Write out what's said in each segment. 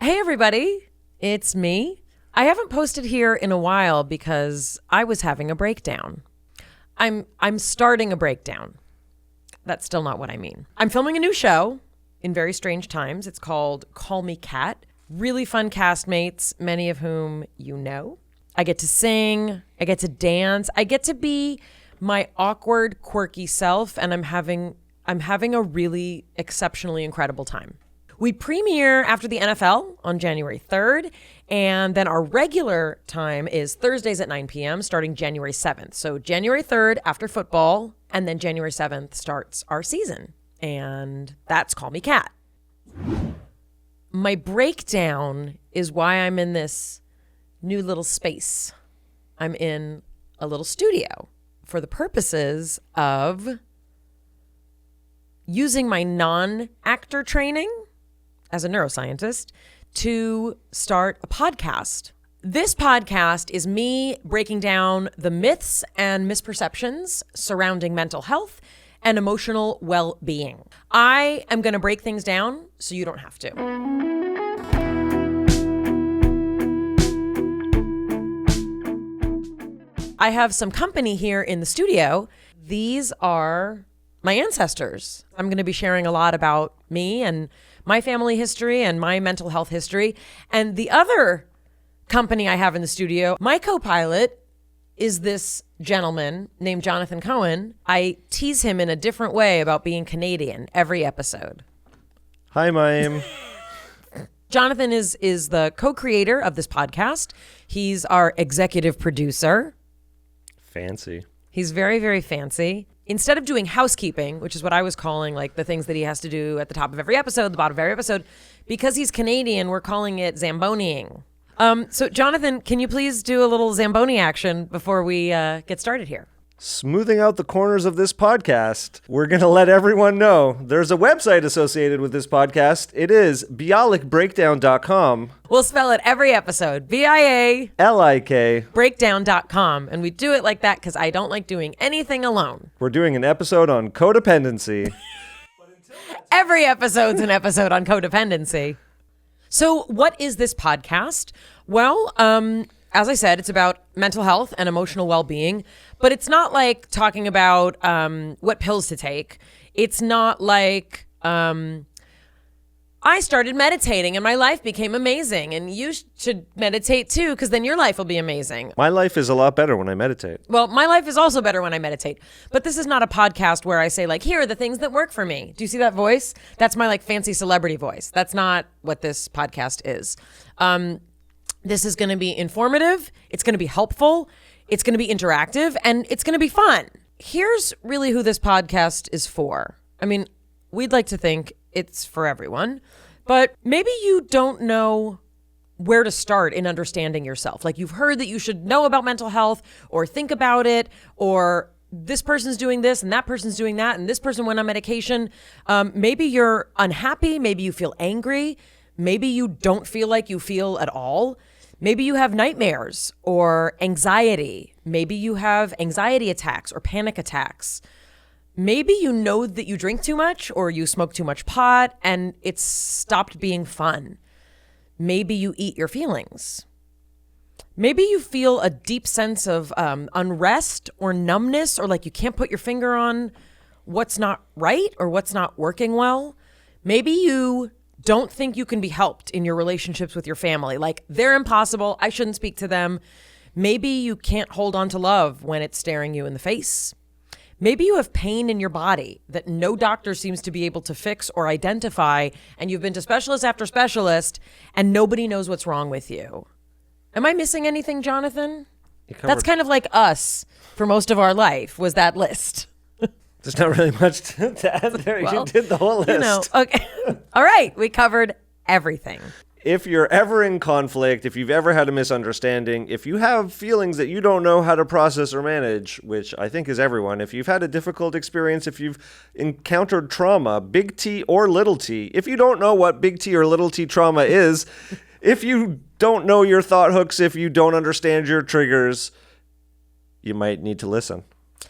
Hey everybody, it's me. I haven't posted here in a while because I was having a breakdown. I'm starting a breakdown. That's still not what I mean. I'm filming a new show in very strange times. It's called Call Me Kat. Really fun castmates, many of whom you know. I get to sing, I get to dance, I get to be my awkward, quirky self, and I'm having a really exceptionally incredible time. We premiere after the NFL on January 3rd, and then our regular time is Thursdays at 9 p.m. starting January 7th. So January 3rd after football, and then January 7th starts our season. And that's Call Me Kat. My breakdown is why I'm in this new little space. I'm in a little studio for the purposes of using my non-actor training as a neuroscientist to start a podcast. This podcast is me breaking down the myths and misperceptions surrounding mental health and emotional well-being. I am going to break things down so you don't have to. I have some company here in the studio. These are my ancestors. I'm going to be sharing a lot about me and my family history and my mental health history. And the other company I have in the studio, my co-pilot is this gentleman named Jonathan Cohen. I tease him in a different way about being Canadian every episode. Hi, Mayim. Jonathan is the co-creator of this podcast. He's our executive producer. Fancy. He's very, very fancy. Instead of doing housekeeping, which is what I was calling like the things that he has to do at the top of every episode, the bottom of every episode, because he's Canadian, we're calling it Zamboniing. So Jonathan, can you please do a little Zamboni action before we get started here? Smoothing out the corners of this podcast, we're going to let everyone know there's a website associated with this podcast. It is BIALIKBreakdown.com. We'll spell it every episode. BIALIK breakdown.com. And we do it like that because I don't like doing anything alone. We're doing an episode on codependency. Every episode's an episode on codependency. So what is this podcast? Well, as I said, it's about mental health and emotional well-being, but it's not like talking about what pills to take. It's not like I started meditating and my life became amazing, and you should meditate too, because then your life will be amazing. My life is a lot better when I meditate. Well, my life is also better when I meditate, but this is not a podcast where I say like, here are the things that work for me. Do you see that voice? That's my like fancy celebrity voice. That's not what this podcast is. This is going to be informative, it's going to be helpful, it's going to be interactive, and it's going to be fun. Here's really who this podcast is for. I mean, we'd like to think it's for everyone, but maybe you don't know where to start in understanding yourself. Like you've heard that you should know about mental health or think about it, or this person's doing this and that person's doing that, and this person went on medication. Maybe you're unhappy, maybe you feel angry, maybe you don't feel like you feel at all. Maybe you have nightmares or anxiety. Maybe you have anxiety attacks or panic attacks. Maybe you know that you drink too much or you smoke too much pot and it's stopped being fun. Maybe you eat your feelings. Maybe you feel a deep sense of unrest or numbness, or like you can't put your finger on what's not right or what's not working well. Maybe you don't think you can be helped in your relationships with your family. Like they're impossible. I shouldn't speak to them. Maybe you can't hold on to love when it's staring you in the face. Maybe you have pain in your body that no doctor seems to be able to fix or identify, and you've been to specialist after specialist and nobody knows what's wrong with you. Am I missing anything, Jonathan? That's kind of like us for most of our life, was that list. There's not really much to add there. Well, you did the whole list. You know, okay. All right. We covered everything. If you're ever in conflict, if you've ever had a misunderstanding, if you have feelings that you don't know how to process or manage, which I think is everyone, if you've had a difficult experience, if you've encountered trauma, big T or little t, if you don't know what big T or little t trauma is, if you don't know your thought hooks, if you don't understand your triggers, you might need to listen.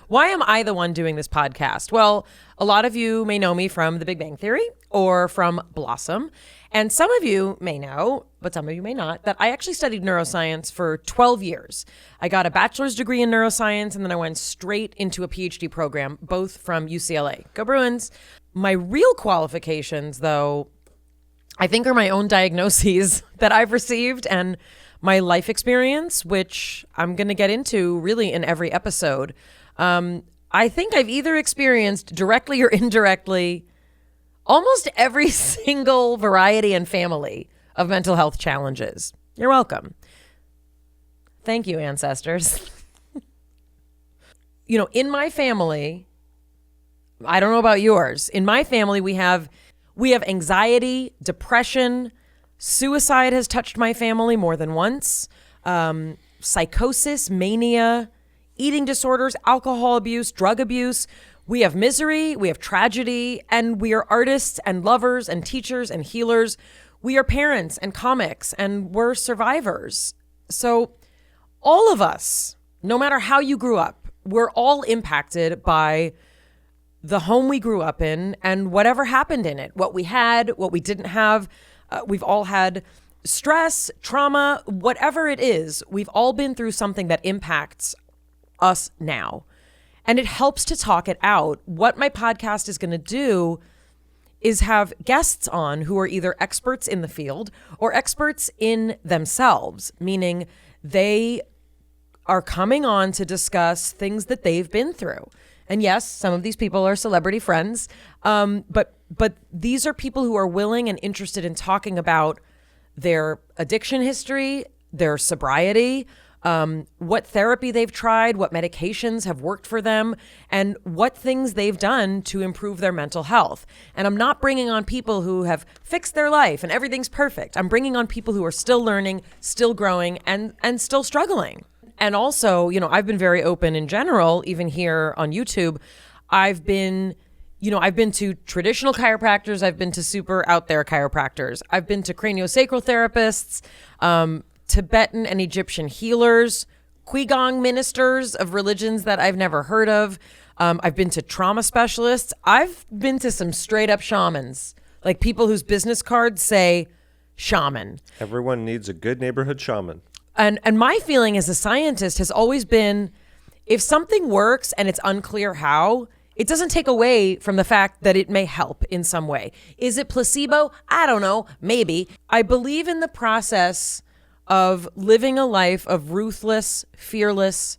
Why am I the one doing this podcast? Well, a lot of you may know me from The Big Bang Theory or from Blossom. And some of you may know, but some of you may not, that I actually studied neuroscience for 12 years. I got a bachelor's degree in neuroscience, and then I went straight into a PhD program, both from UCLA. Go Bruins. My real qualifications, though, I think are my own diagnoses that I've received and my life experience, which I'm going to get into really in every episode. I think I've either experienced directly or indirectly almost every single variety and family of mental health challenges. You're welcome. Thank you, ancestors. In my family, I don't know about yours. In my family, we have anxiety, depression, suicide has touched my family more than once, psychosis, mania, eating disorders, alcohol abuse, drug abuse. We have misery, we have tragedy, and we are artists and lovers and teachers and healers. We are parents and comics, and we're survivors. So all of us, no matter how you grew up, we're all impacted by the home we grew up in and whatever happened in it, what we had, what we didn't have. We've all had stress, trauma, whatever it is. We've all been through something that impacts us now. And it helps to talk it out. What my podcast is going to do is have guests on who are either experts in the field or experts in themselves, meaning they are coming on to discuss things that they've been through. And yes, some of these people are celebrity friends, but these are people who are willing and interested in talking about their addiction history, their sobriety, what therapy they've tried, what medications have worked for them, and what things they've done to improve their mental health. And I'm not bringing on people who have fixed their life and everything's perfect. I'm bringing on people who are still learning, still growing, and still struggling. And also, I've been very open in general, even here on YouTube. I've been to traditional chiropractors. I've been to super out there chiropractors. I've been to craniosacral therapists, Tibetan and Egyptian healers, Qigong ministers of religions that I've never heard of. I've been to trauma specialists. I've been to some straight up shamans, like people whose business cards say shaman. Everyone needs a good neighborhood shaman. And my feeling as a scientist has always been, if something works and it's unclear how, it doesn't take away from the fact that it may help in some way. Is it placebo? I don't know. Maybe. I believe in the process of living a life of ruthless, fearless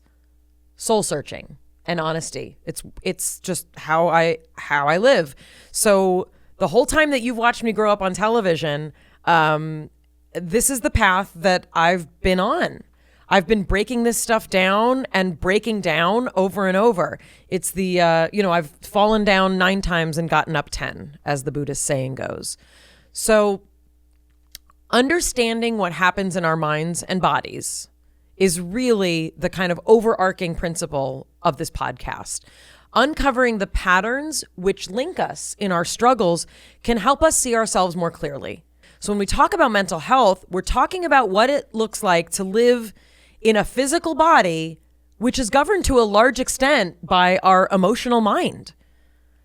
soul searching and honesty. It's just how I live. So the whole time that you've watched me grow up on television, this is the path that I've been on. I've been breaking this stuff down and breaking down over and over. It's the, I've fallen down 9 times and gotten up 10, as the Buddhist saying goes. So understanding what happens in our minds and bodies is really the kind of overarching principle of this podcast. Uncovering the patterns which link us in our struggles can help us see ourselves more clearly. So when we talk about mental health, we're talking about what it looks like to live in a physical body, which is governed to a large extent by our emotional mind.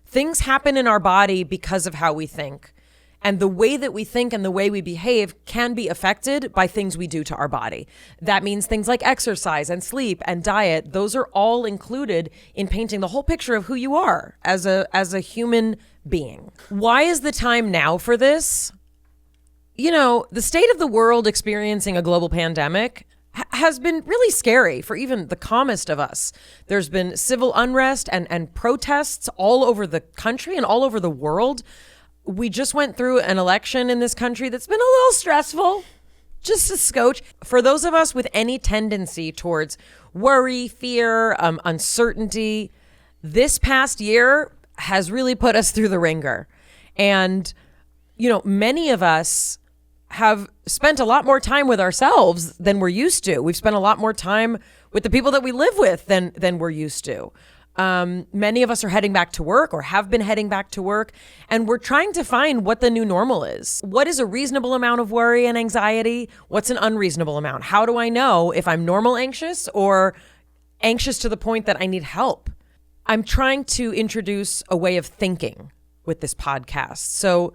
Things happen in our body because of how we think. And the way that we think and the way we behave can be affected by things we do to our body. That means things like exercise and sleep and diet. Those are all included in painting the whole picture of who you are as a human being. Why is the time now for this? The state of the world experiencing a global pandemic has been really scary for even the calmest of us. There's been civil unrest and protests all over the country and all over the world. We just went through an election in this country that's been a little stressful, just a scotch. For those of us with any tendency towards worry, fear, uncertainty, this past year has really put us through the ringer. And, many of us have spent a lot more time with ourselves than we're used to. We've spent a lot more time with the people that we live with than we're used to. Many of us are heading back to work or have been heading back to work, and we're trying to find what the new normal is. What is a reasonable amount of worry and anxiety? What's an unreasonable amount? How do I know if I'm normal anxious or anxious to the point that I need help? I'm trying to introduce a way of thinking with this podcast. So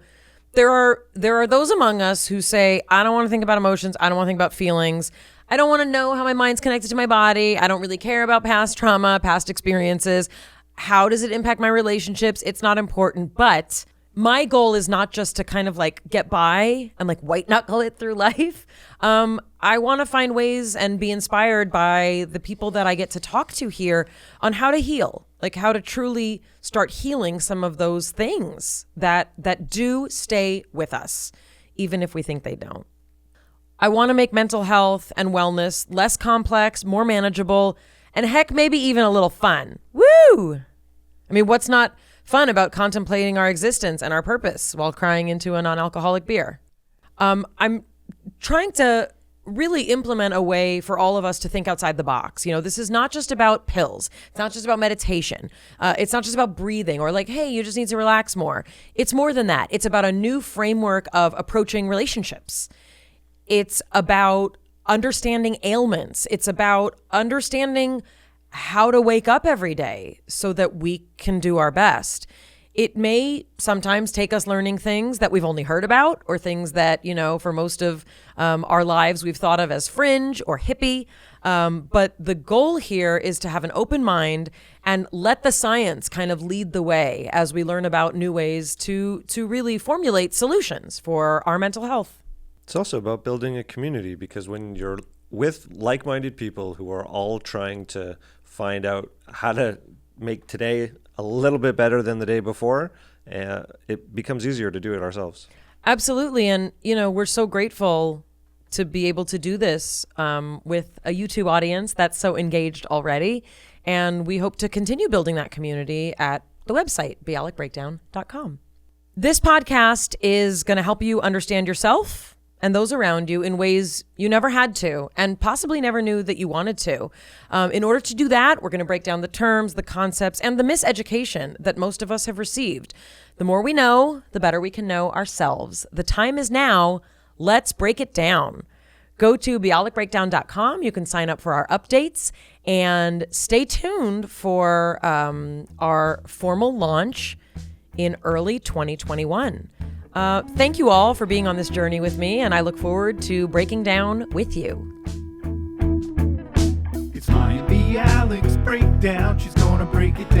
there are those among us who say, I don't want to think about emotions. I don't want to think about feelings. I don't want to know how my mind's connected to my body. I don't really care about past trauma, past experiences. How does it impact my relationships? It's not important. But my goal is not just to kind of like get by and like white knuckle it through life. I want to find ways and be inspired by the people that I get to talk to here on how to heal, like how to truly start healing some of those things that do stay with us, even if we think they don't. I want to make mental health and wellness less complex, more manageable, and heck, maybe even a little fun. Woo! I mean, what's not fun about contemplating our existence and our purpose while crying into a non-alcoholic beer? I'm trying to really implement a way for all of us to think outside the box. You know, this is not just about pills. It's not just about meditation. It's not just about breathing or like, hey, you just need to relax more. It's more than that. It's about a new framework of approaching relationships. It's about understanding ailments. It's about understanding how to wake up every day so that we can do our best. It may sometimes take us learning things that we've only heard about or things that, you know, for most of our lives we've thought of as fringe or hippie. But the goal here is to have an open mind and let the science kind of lead the way as we learn about new ways to really formulate solutions for our mental health. It's also about building a community, because when you're with like-minded people who are all trying to find out how to make today a little bit better than the day before, it becomes easier to do it ourselves. Absolutely. And, you know, we're so grateful to be able to do this with a YouTube audience that's so engaged already. And we hope to continue building that community at the website, BIALIKBreakdown.com. This podcast is going to help you understand yourself and those around you in ways you never had to and possibly never knew that you wanted to. In order to do that, we're going to break down the terms, the concepts, and the miseducation that most of us have received. The more we know, the better we can know ourselves. The time is now. Let's break it down. Go to BIALIKBreakdown.com. You can sign up for our updates and stay tuned for our formal launch in early 2021. Thank you all for being on this journey with me, and I look forward to breaking down with you. It's Mayim Bialik's breakdown. She's gonna break it down.